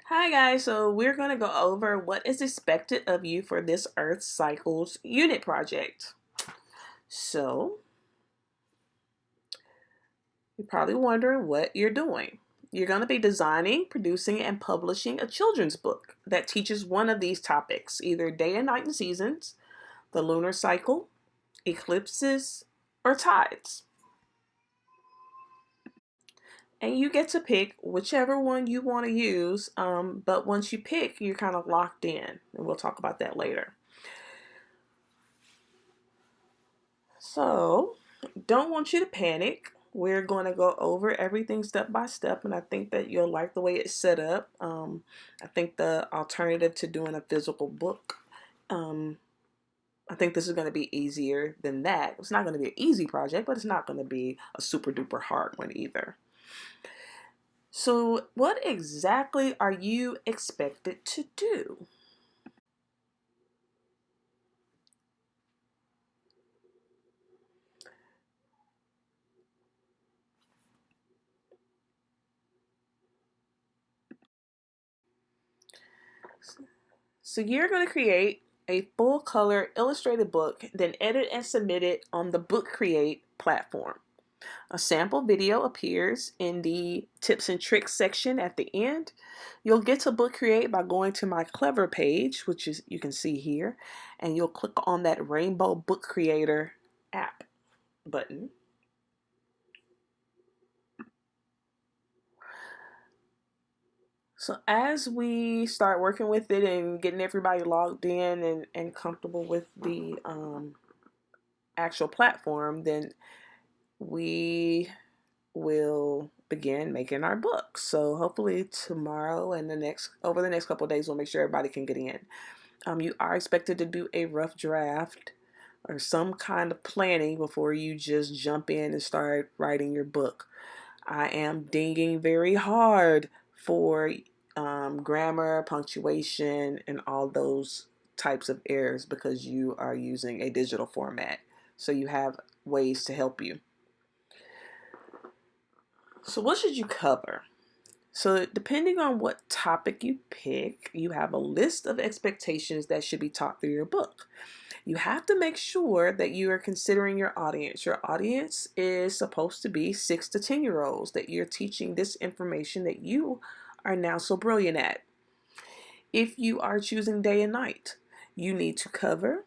Hi guys, so we're going to go over what is expected of you for this Earth Cycles unit project. So, you're probably wondering what you're doing. You're going to be designing, producing, and publishing a children's book that teaches one of these topics, either day and night and seasons, the lunar cycle, eclipses, or tides. And you get to pick whichever one you want to use, but once you pick, you're kind of locked in, and we'll talk about that later. So, don't want you to panic. We're going to go over everything step by step, and I think that you'll like the way it's set up. I think the alternative to doing a physical book, um, I think this is going to be easier than that. It's not going to be an easy project, but it's not going to be a super duper hard one either. So, what exactly are you expected to do? So you're going to create a full color illustrated book, then edit and submit it on the Book Create platform. A sample video appears in the tips and tricks section at the end. You'll get to Book Create by going to my Clever page, which is you can see here, and you'll click on that Rainbow Book Creator app button. So as we start working with it and getting everybody logged in and comfortable with the actual platform, then we will begin making our books. So hopefully tomorrow and over the next couple of days, we'll make sure everybody can get in. You are expected to do a rough draft or some kind of planning before you just jump in and start writing your book. I am dinging very hard for grammar, punctuation, and all those types of errors because you are using a digital format. So you have ways to help you. So, what should you cover? So, depending on what topic you pick, you have a list of expectations that should be taught through your book. You have to make sure that you are considering your audience. Your audience is supposed to be 6 to 10-year-olds that you're teaching this information that you are now so brilliant at. If you are choosing day and night, you need to cover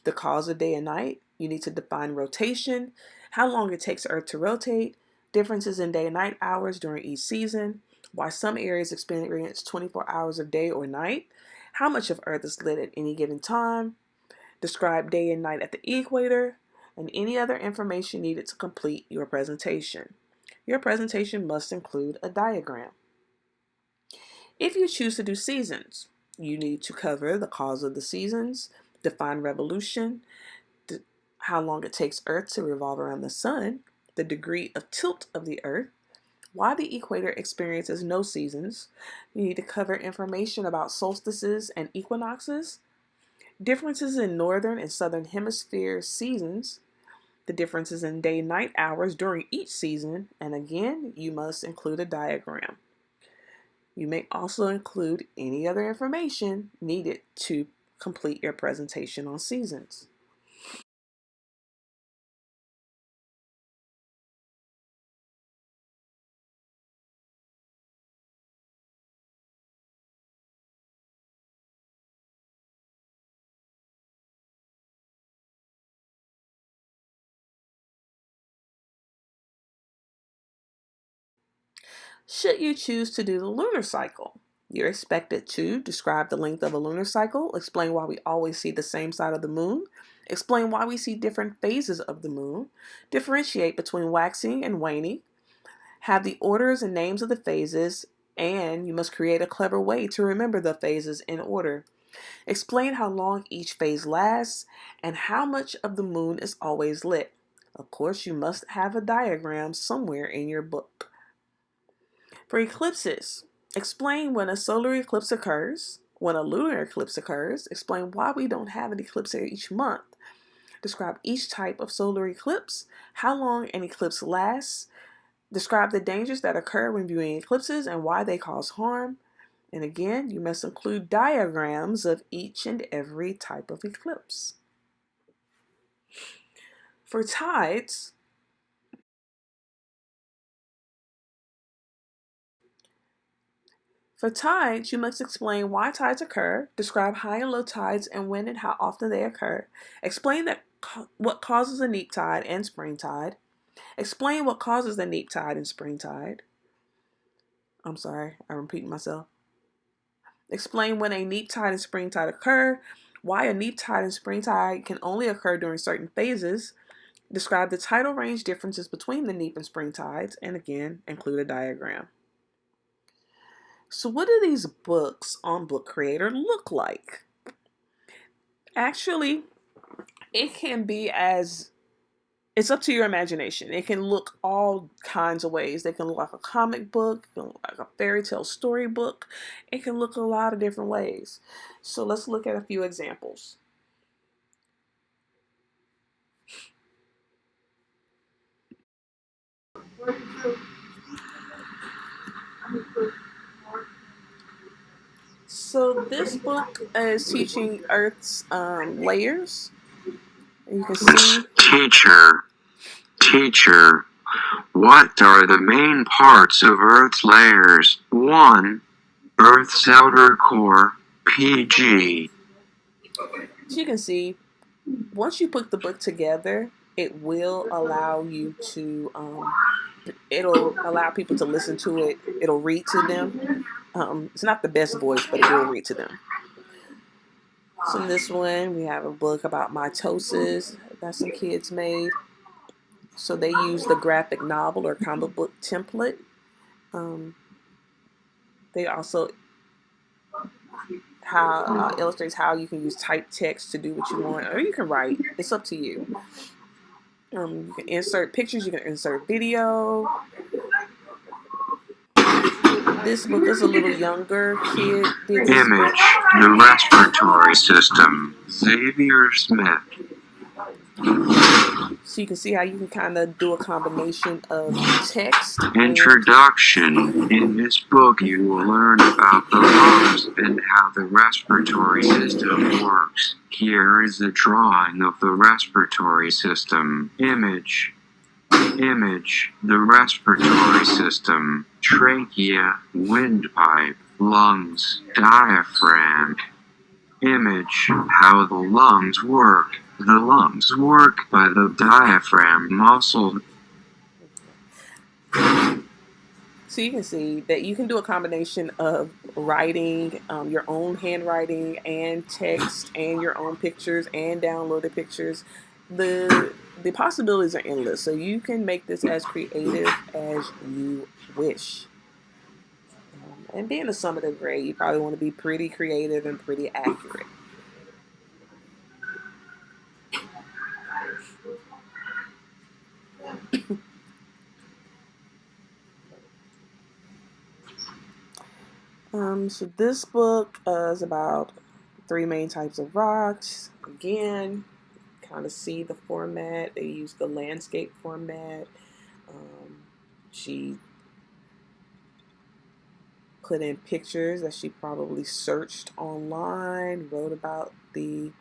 the cause of day and night. You need to define rotation, how long it takes Earth to rotate, differences in day and night hours during each season, why some areas experience 24 hours of day or night, how much of Earth is lit at any given time, describe day and night at the equator, and any other information needed to complete your presentation. Your presentation must include a diagram. If you choose to do seasons, you need to cover the cause of the seasons, define revolution, how long it takes Earth to revolve around the sun, the degree of tilt of the Earth, why the equator experiences no seasons. You need to cover information about solstices and equinoxes, differences in northern and southern hemisphere seasons, the differences in day-night hours during each season, and again, you must include a diagram. You may also include any other information needed to complete your presentation on seasons. Should you choose to do the lunar cycle, you're expected to describe the length of a lunar cycle, explain why we always see the same side of the moon, explain why we see different phases of the moon, differentiate between waxing and waning, have the orders and names of the phases, and you must create a clever way to remember the phases in order. Explain how long each phase lasts and how much of the moon is always lit. Of course, you must have a diagram somewhere in your book. For eclipses, explain when a solar eclipse occurs, when a lunar eclipse occurs, explain why we don't have an eclipse each month, describe each type of solar eclipse, how long an eclipse lasts, describe the dangers that occur when viewing eclipses and why they cause harm, And again, you must include diagrams of each and every type of eclipse. For tides, you must explain why tides occur, describe high and low tides and when and how often they occur, explain what causes a neap tide and spring tide, explain what causes the neap tide and spring tide. I'm sorry, I'm repeating myself. Explain when a neap tide and spring tide occur, why a neap tide and spring tide can only occur during certain phases, describe the tidal range differences between the neap and spring tides, and again, include a diagram. So what do these books on Book Creator look like? Actually, it can be it's up to your imagination. It can look all kinds of ways. They can look like a comic book, it can look like a fairy tale storybook. It can look a lot of different ways. So let's look at a few examples. So this book is teaching Earth's layers. And you can see. Teacher, what are the main parts of Earth's layers? 1. Earth's outer core, PG. So you can see, once you put the book together, it will allow you to, it'll allow people to listen to it. It'll read to them. It's not the best voice, but it will read to them. So in this one, we have a book about mitosis that some kids made. So they use the graphic novel or comic book template. They also illustrates how you can use typed text to do what you want, or you can write. It's up to you. You can insert pictures, you can insert video. This book is a little younger kid did this book. Image, the respiratory system, Xavier Smith. So you can see how you can kind of do a combination of text. Introduction. In this book you will learn about the lungs and how the respiratory system works. Here is a drawing of the respiratory system. Image, the respiratory system, trachea, windpipe, lungs, diaphragm. Image, how the lungs work. The lungs work by the diaphragm muscle. So you can see that you can do a combination of writing, your own handwriting and text and your own pictures and downloaded pictures. The possibilities are endless. So you can make this as creative as you wish. And being a summative grade, you probably want to be pretty creative and pretty accurate. So this book is about 3 main types of rocks. Again, kind of see the format. They use the landscape format. She put in pictures that she probably searched online, wrote about the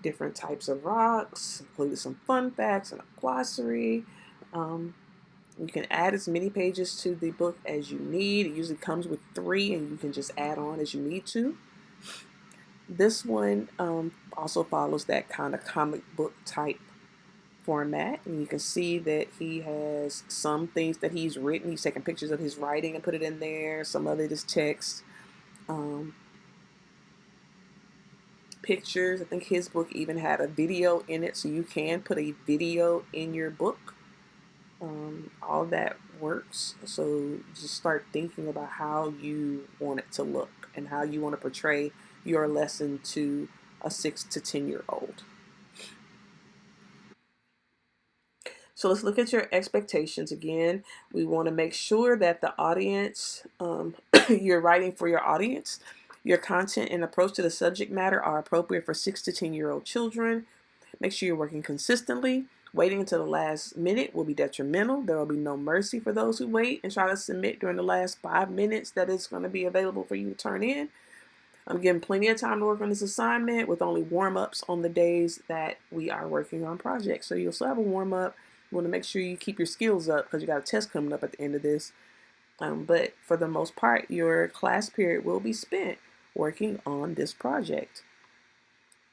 different types of rocks, included some fun facts and a glossary. You can add as many pages to the book as you need. It usually comes with 3, and you can just add on as you need to. This one also follows that kind of comic book type format, and you can see that he has some things that he's written. He's taken pictures of his writing and put it in there. Some of it is text. Pictures. I think his book even had a video in it, so you can put a video in your book. All that works. So just start thinking about how you want it to look and how you want to portray your lesson to a 6 to 10-year-old. So let's look at your expectations again. We want to make sure that the audience, you're writing for your audience. Your content and approach to the subject matter are appropriate for 6 to 10-year-old children. Make sure you're working consistently. Waiting until the last minute will be detrimental. There will be no mercy for those who wait and try to submit during the last 5 minutes that is going to be available for you to turn in. I'm giving plenty of time to work on this assignment with only warm-ups on the days that we are working on projects. So you'll still have a warm-up. You want to make sure you keep your skills up because you got a test coming up at the end of this. But for the most part, your class period will be spent working on this project.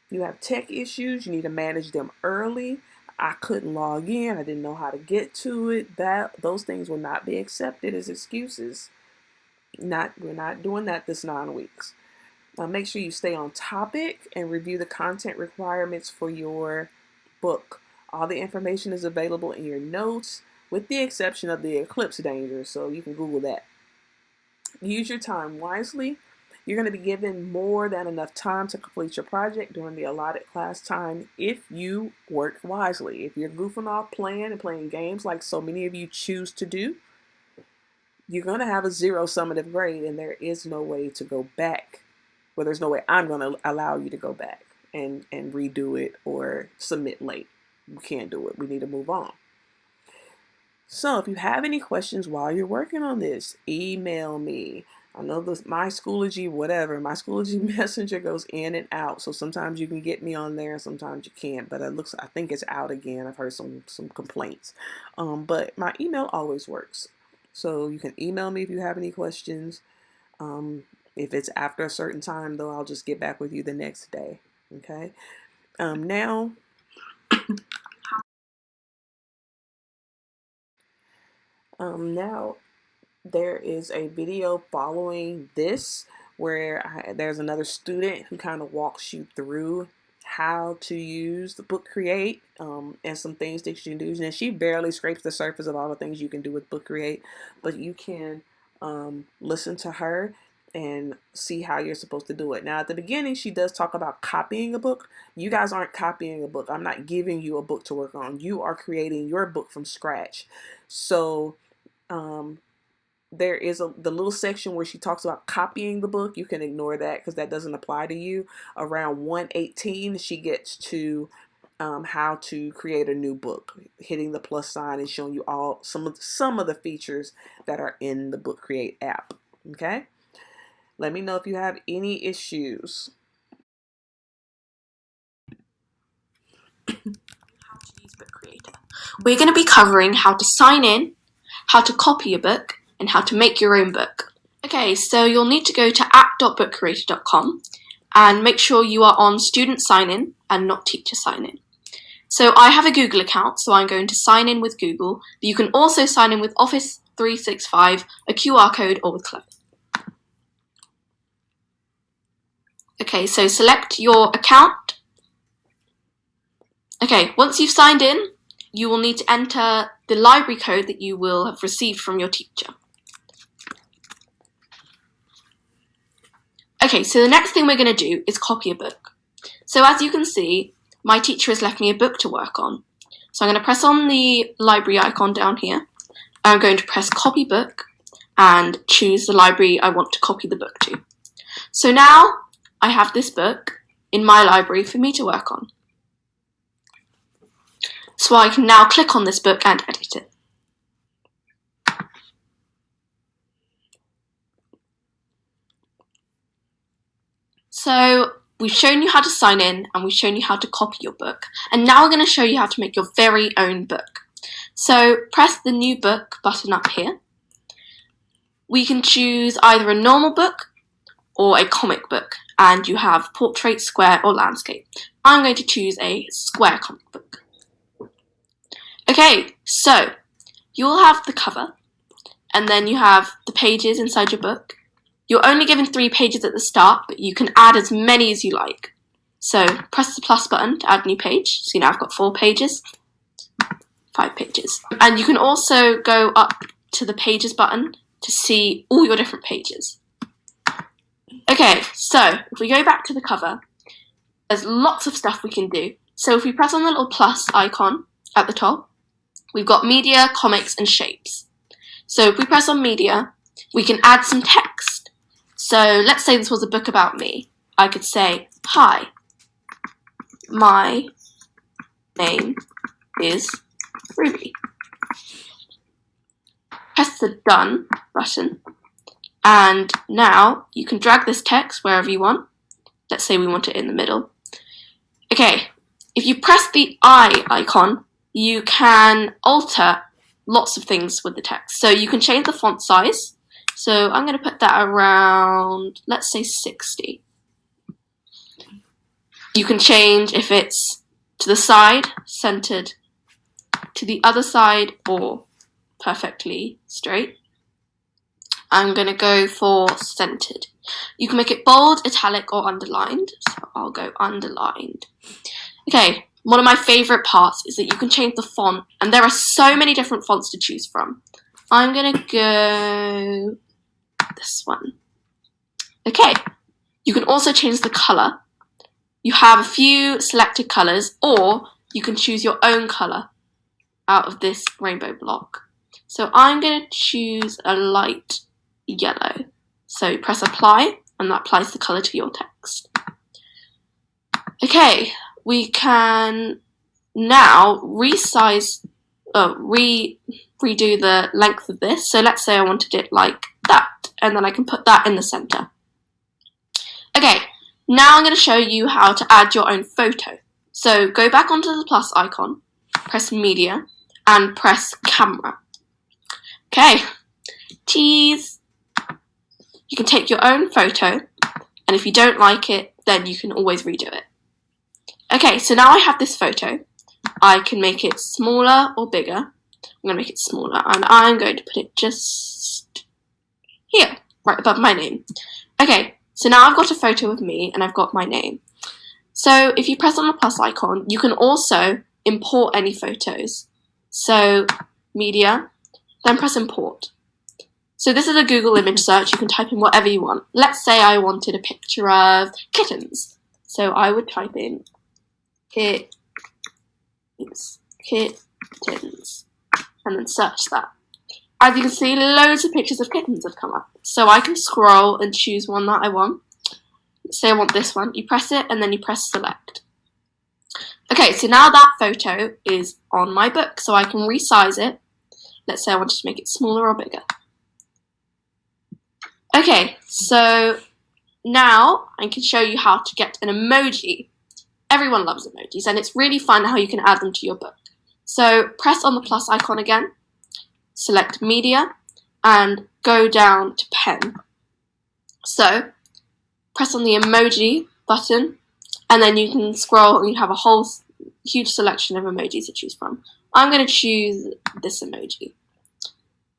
If you have tech issues, you need to manage them early. I couldn't log in. I didn't know how to get to it. Those things will not be accepted as excuses. We're not doing that this 9 weeks. Make sure you stay on topic and review the content requirements for your book. All the information is available in your notes, with the exception of the eclipse danger, so you can Google that. Use your time wisely. You're going to be given more than enough time to complete your project during the allotted class time if you work wisely. If you're goofing off playing and playing games like so many of you choose to do, you're going to have a 0 summative grade, and there is no way to go back. Well, there's no way I'm going to allow you to go back and redo it or submit late. You can't do it. We need to move on. So if you have any questions while you're working on this, email me. I know my Schoology, whatever, my Schoology Messenger goes in and out. So sometimes you can get me on there, sometimes you can't. But I think it's out again. I've heard some complaints. But my email always works. So you can email me if you have any questions. If it's after a certain time, though, I'll just get back with you the next day. Okay. Now there is a video following this where there's another student who kind of walks you through how to use the Book Create and some things that you can do. And she barely scrapes the surface of all the things you can do with Book Create, but you can listen to her and see how you're supposed to do it. Now, at the beginning, she does talk about copying a book. You guys aren't copying a book. I'm not giving you a book to work on. You are creating your book from scratch. So there is the little section where she talks about copying the book. You can ignore that because that doesn't apply to you. Around 118, she gets to how to create a new book, hitting the plus sign and showing you all some of the features that are in the Book Create app. Okay? Let me know if you have any issues. How to use Book Creator. We're going to be covering how to sign in, how to copy a book, and how to make your own book. Okay, so you'll need to go to app.bookcreator.com and make sure you are on student sign in and not teacher sign in. So I have a Google account, so I'm going to sign in with Google, but you can also sign in with Office 365, a QR code, or with Clever. Okay, so select your account. Okay, once you've signed in, you will need to enter the library code that you will have received from your teacher. Okay, so the next thing we're going to do is copy a book. So as you can see, my teacher has left me a book to work on. So I'm going to press on the library icon down here. I'm going to press copy book and choose the library I want to copy the book to. So now I have this book in my library for me to work on. So I can now click on this book and edit it. So we've shown you how to sign in and we've shown you how to copy your book. And now we're going to show you how to make your very own book. So press the new book button up here. We can choose either a normal book or a comic book. And you have portrait, square, or landscape. I'm going to choose a square comic book. Okay, so you'll have the cover, and then you have the pages inside your book. You're only given 3 pages at the start, but you can add as many as you like. So press the plus button to add a new page. So now I've got 4 pages, 5 pages. And you can also go up to the pages button to see all your different pages. Okay, so if we go back to the cover, there's lots of stuff we can do. So if we press on the little plus icon at the top, we've got media, comics, and shapes. So if we press on media, we can add some text. So let's say this was a book about me. I could say, hi, my name is Ruby. Press the Done button, and now you can drag this text wherever you want. Let's say we want it in the middle. Okay, if you press the eye icon, you can alter lots of things with the text. So you can change the font size. So I'm going to put that around, let's say 60. You can change if it's to the side, centered, to the other side, or perfectly straight. I'm going to go for centered. You can make it bold, italic, or underlined. So I'll go underlined. Okay, one of my favorite parts is that you can change the font, and there are so many different fonts to choose from. I'm going to go this one. Okay, you can also change the color. You have a few selected colors, or you can choose your own color out of this rainbow block. So I'm going to choose a light yellow. So press apply, and that applies the color to your text. Okay, we can now redo the length of this. So let's say I wanted it like that, and then I can put that in the center. Okay, now I'm going to show you how to add your own photo. So go back onto the plus icon, press media, and press camera. Okay, cheese. You can take your own photo, and if you don't like it, then you can always redo it. Okay, so now I have this photo. I can make it smaller or bigger. I'm going to make it smaller, and I'm going to put it just here, right above my name. Okay, so now I've got a photo of me, and I've got my name. So if you press on the plus icon, you can also import any photos. So media, then press import. So this is a Google image search. You can type in whatever you want. Let's say I wanted a picture of kittens. So I would type in kittens, and then search that. As you can see, loads of pictures of kittens have come up. So I can scroll and choose one that I want. Let's say I want this one. You press it, and then you press select. Okay, so now that photo is on my book, so I can resize it. Let's say I wanted to make it smaller or bigger. Okay, so now I can show you how to get an emoji. Everyone loves emojis, and it's really fun how you can add them to your book. So press on the plus icon again, select media, and go down to pen. So press on the emoji button, and then you can scroll and you have a whole huge selection of emojis to choose from. I'm going to choose this emoji.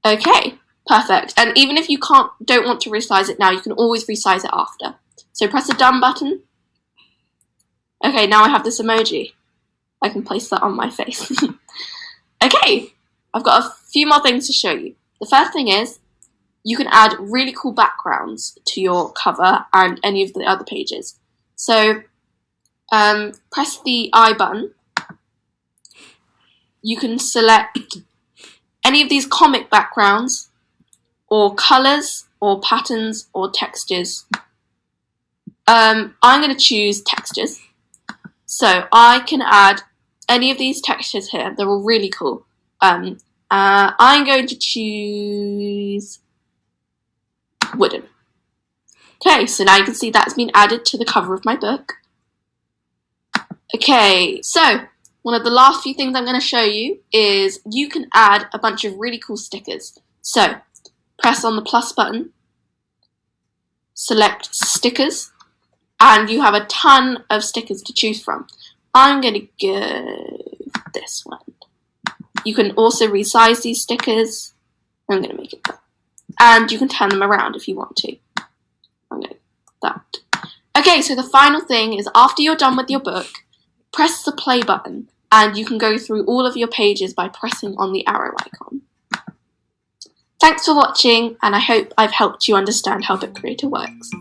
Okay, perfect. And even if you don't want to resize it now, you can always resize it after. So press the done button. Okay, now I have this emoji. I can place that on my face. Okay, I've got a few more things to show you. The first thing is you can add really cool backgrounds to your cover and any of the other pages. So press the I button. You can select any of these comic backgrounds, or colors, or patterns, or textures. I'm going to choose textures. So I can add any of these textures here. They're all really cool. I'm going to choose wooden. Okay, so now you can see that's been added to the cover of my book. Okay, so one of the last few things I'm going to show you is you can add a bunch of really cool stickers. So press on the plus button, select stickers, and you have a ton of stickers to choose from. I'm going to go this one. You can also resize these stickers. I'm going to make it that. And you can turn them around if you want to. I'm going to that. Okay, so the final thing is after you're done with your book, press the play button, and you can go through all of your pages by pressing on the arrow icon. Thanks for watching, and I hope I've helped you understand how Book Creator works.